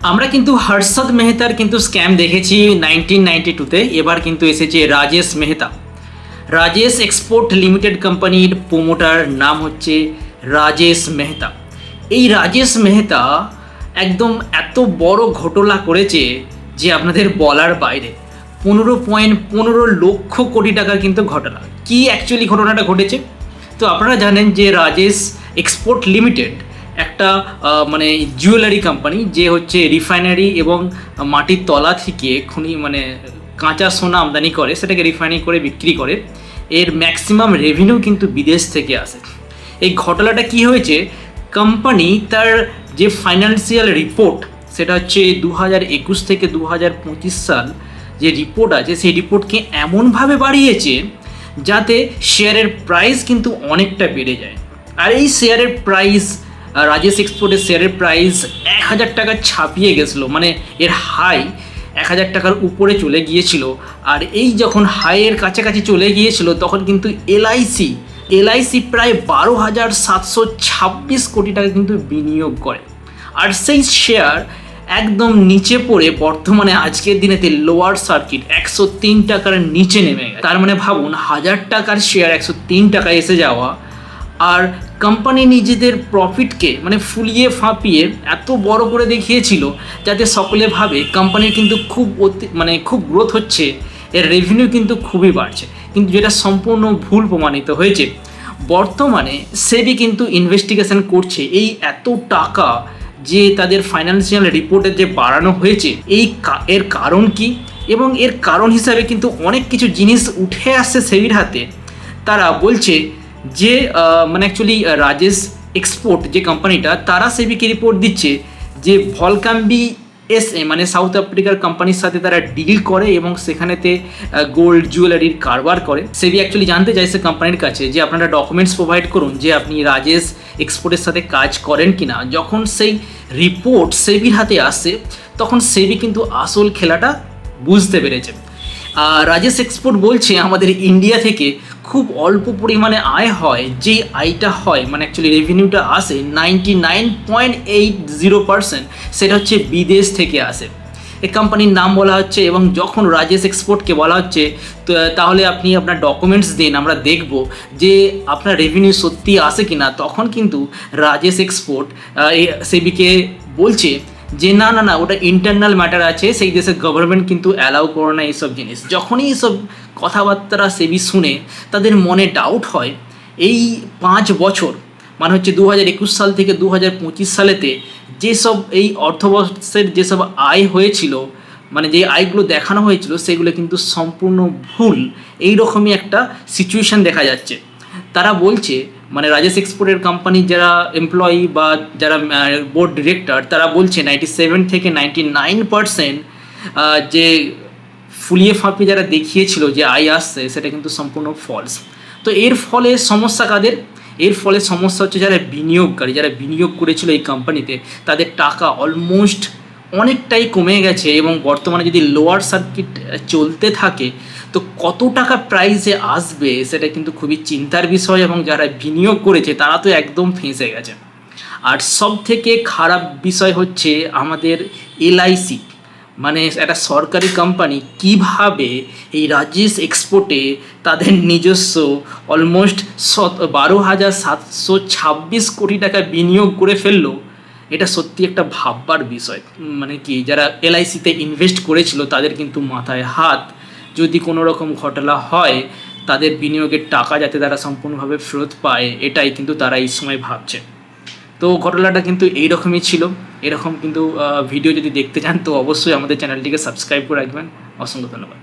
আমরা কিন্তু হর্ষদ মেহতার কিন্তু স্ক্যাম দেখেছি 1992-তে। এবার কিন্তু এসেছে রাজেশ মেহতা। রাজেশ এক্সপোর্ট লিমিটেড কোম্পানির প্রোমোটার নাম হচ্ছে রাজেশ মেহতা। এই রাজেশ মেহতা একদম এত বড় ঘটনা করেছে যে আপনাদের বলার বাইরে। 15.15 লক্ষ কোটি টাকার কিন্তু ঘটনা। কি অ্যাকচুয়ালি ঘটনাটা ঘটেছে? তো আপনারা জানেন যে রাজেশ এক্সপোর্ট লিমিটেড একটা মানে জুয়েলারি কোম্পানি, যে হচ্ছে রিফাইনারি এবং মাটির তলা থেকে কাঁচা সোনা আমদানি করে, সেটাকে রিফাইনারি করে বিক্রি করে। এর ম্যাক্সিমাম রেভিনিউ কিন্তু বিদেশ থেকে আসে। এই ঘটনাটা কি হয়েছে, কোম্পানি তার যে ফাইন্যান্সিয়াল রিপোর্ট, সেটা হচ্ছে 2021 থেকে 2025 সাল যে রিপোর্ট আছে, সেই রিপোর্টকে এমনভাবে বাড়িয়েছে যাতে শেয়ারের প্রাইস কিন্তু অনেকটা বেড়ে যায়। আর এই শেয়ারের প্রাইস, রাজেশ এক্সপোর্টের শেয়ারের প্রাইস 1000 টাকা ছাপিয়ে গেছিলো, মানে এর হাই 1000 টাকার উপরে চলে গিয়েছিল। আর এই যখন হাইয়ের কাছাকাছি চলে গিয়েছিল তখন কিন্তু এলআইসি প্রায় 12,726 কোটি টাকা কিন্তু বিনিয়োগ করে। আর সেই শেয়ার একদম নিচে পড়ে বর্তমানে আজকের দিনেতে লোয়ার সার্কিট 103 টাকার নিচে নেমে গেছে। তার মানে ভাবুন, 1000 টাকার শেয়ার 103 টাকায় এসে যাওয়া। আর কোম্পানি নিজেদের প্রফিটকে ফুলিয়ে ফাঁপিয়ে এত বড় করে দেখিয়েছিল যাতে সকলে ভাবে কোম্পানির কিন্তু খুব গ্রোথ হচ্ছে, এর রেভিনিউ কিন্তু খুবই বাড়ছে, কিন্তু যেটা সম্পূর্ণ ভুল প্রমাণিত হয়েছে। বর্তমানে সেবি কিন্তু ইনভেস্টিগেশন করছে এই এত টাকা যে তাদের ফাইন্যান্সিয়াল রিপোর্টে যে বাড়ানো হয়েছে, এর কারণ কি, এবং এর কারণ হিসাবে কিন্তু অনেক কিছু জিনিস উঠে আসছে সেবির হাতে। তারা বলছে যে অ্যাকচুয়ালি রাজেশ এক্সপোর্ট যে কোম্পানিটা, তারা সেবিকে রিপোর্ট দিচ্ছে যে ভলকাম্বি এসএ সাউথ আফ্রিকার কোম্পানির সাথে তারা ডিল করে এবং সেখানেতে গোল্ড জুয়েলারির কারবার করে। সেবি অ্যাকচুয়ালি জানতে চাইছে কোম্পানির কাছে যে আপনারা ডকুমেন্টস প্রোভাইড করুন যে আপনি রাজেশ এক্সপোর্টের সাথে কাজ করেন কি না। যখন সেই রিপোর্ট সেবির হাতে আসে তখন সেবি কিন্তু আসল খেলাটা বুঝতে পেরেছে। রাজেশ এক্সপোর্ট বলছে আমাদের ইন্ডিয়া থেকে খুব অল্প পরিমাণে আয় হয়, যেই আয়টা হয় অ্যাকচুয়ালি রেভিনিউটা আসে 99.80%, সেটা হচ্ছে বিদেশ থেকে আসে। এই কোম্পানির নাম বলা হচ্ছে এবং যখন রাজেশ এক্সপোর্টকে বলা হচ্ছে তো তাহলে আপনি আপনার ডকুমেন্টস দিন, আমরা দেখব যে আপনার রেভিনিউ সত্যি আসে কি না, তখন কিন্তু রাজেশ এক্সপোর্ট সেবিকে বলছে যে না না না, ওটা ইন্টারনাল ম্যাটার আছে, সেই দেশের গভর্নমেন্ট কিন্তু অ্যালাউ করে না এইসব জিনিস। যখনই এইসব কথাবার্তা সেবি শুনে তাদের মনে ডাউট হয়। এই 5 বছর হচ্ছে 2021 সাল থেকে 2025 সালেতে যেসব এই অর্থবর্ষের যেসব আয় হয়েছিল, যে আয়গুলো দেখানো হয়েছিল সেগুলো কিন্তু সম্পূর্ণ ভুল। এইরকমই একটা সিচুয়েশান দেখা যাচ্ছে। তারা বলছে রাজেশ এক্সপোর্টের কোম্পানির যারা এমপ্লয়ি বা যারা বোর্ড ডিরেক্টর, তারা বলছে 97 থেকে 99% যে ফুলিয়ে ফাঁপিয়ে যারা দেখিয়েছিল যে আয় আসছে, সেটা কিন্তু সম্পূর্ণ ফলস। তো এর ফলে সমস্যা কাদের? এর ফলে সমস্যা হচ্ছে যারা বিনিয়োগকারী, যারা বিনিয়োগ করেছিল এই কোম্পানিতে, তাদের টাকা অলমোস্ট অনেকটাই কমে গেছে। এবং বর্তমানে যদি লোয়ার সার্কিট চলতে থাকে তো কত টাকা প্রাইসে আসবে সেটা কিন্তু খুবই চিন্তার বিষয়। এবং যারা বিনিয়োগ করেছে তারা তো একদম ফেঁসে গেছে। আর সব থেকে খারাপ বিষয় হচ্ছে আমাদের এলআইসি, একটা সরকারি কোম্পানি কিভাবে এই রাজেশ এক্সপোর্টে তাদের নিজস্ব অলমোস্ট 12,726 কোটি টাকা বিনিয়োগ করে ফেললো। এটা সত্যি একটা ভাববার বিষয়। যারা এলআইসিতে ইনভেস্ট করেছিল তাদের কিন্তু মাথায় হাত। যদি কোনো রকম ঘটনা হয় তাদের বিনিয়োগের টাকা যাতে তারা সম্পূর্ণভাবে ফেরত পায়, এটাই কিন্তু তারা এই সময় ভাবছে। তো ঘটনাটা কিন্তু এইরকমই ছিল। এরকম কিন্তু ভিডিও যদি দেখতে চান তো অবশ্যই আমাদের চ্যানেলটিকে সাবস্ক্রাইব করে রাখবেন। অসংখ্য ধন্যবাদ।